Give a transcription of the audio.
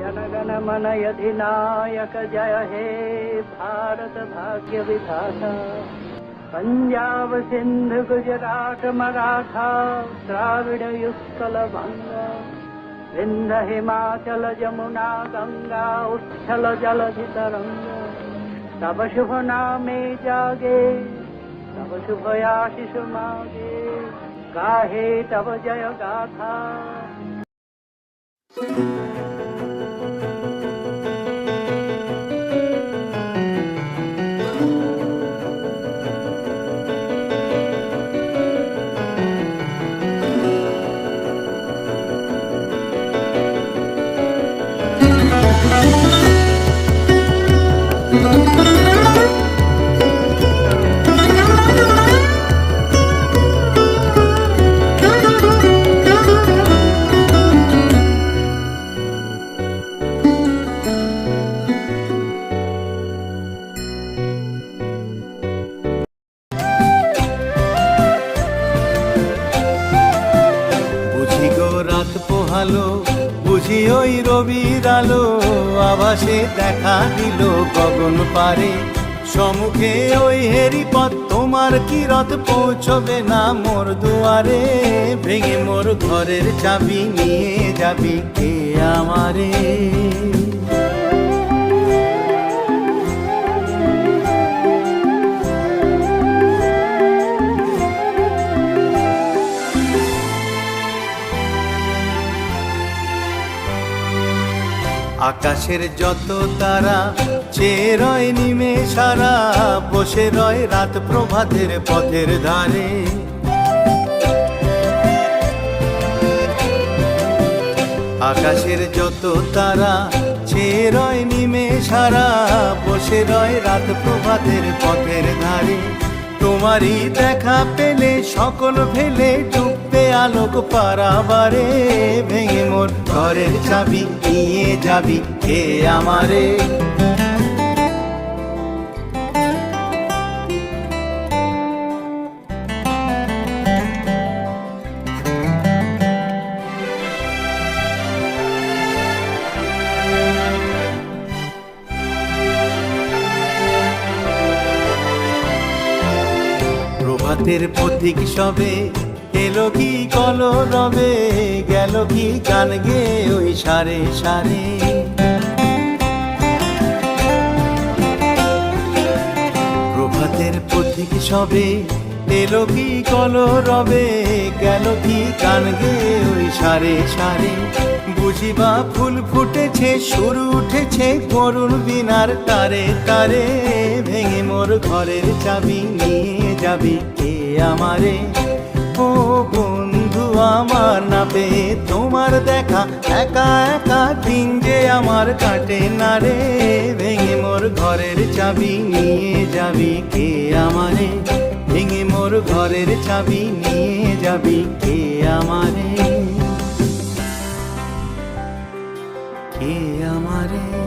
जनगण मन अधिनायक जय हे भारत भाग्य विधाता। पंजाब सिंध गुजरात मराठा द्राविड़ उत्कल बंगा, विंध्य हिमाचल जमुना गंगा उच्छल जलधि तरंगा। तब शुभ नामे जागे, तब शुभ आशीष मागे, गाहे तब जय गाथा। বুঝি ওই রবির আলো আভাসে দেখা দিল গগন পারে। সম্মুখে ওই হেরিপথ তোমার কি রথ পৌঁছবে না মোর দুয়ারে। ভেঙে মোর ঘরের চাবি নিয়ে যাবি কে আমারে। আকাশের যত তারা চেয়ে রয় নিমে সারা, বসে রয় রাত প্রভাতের পথের ধারে। আকাশের যত তারা চেয়ে রয় নিমে সারা, বসে রয় রাত প্রভাতের পথের ধারে। তোমারই দেখা পেলে সকল ফেলে ডুববে আলোক পারাবারে। ভেঙে মোর ঘরের চাবি নিয়ে যাবি কে আমারে। প্রভাতের পথিক সবে এলো কি কলরবে, গেল কি গান গে ওই সারে সারে। প্রভাতের পথিক সবে এলো কি কলরবে, গেল কি গান গে ওই সারে সারে। বুঝিবা ফুল ফুটেছে সুর উঠেছে করুণ বিনার তারে তারে। ভেঙে মোর ঘরের চাবি নিয়ে যাবি কে আমারে। ও বন্ধু আমার না পেয়ে তোমার দেখা, একা একা দিন যে আমার কাটে না রে। ভেঙে মোর ঘরের চাবি নিয়ে যাবি কে আমারে। ভেঙে মোর ঘরের চাবি নিয়ে যাবি কে আমারে। কে আমারে।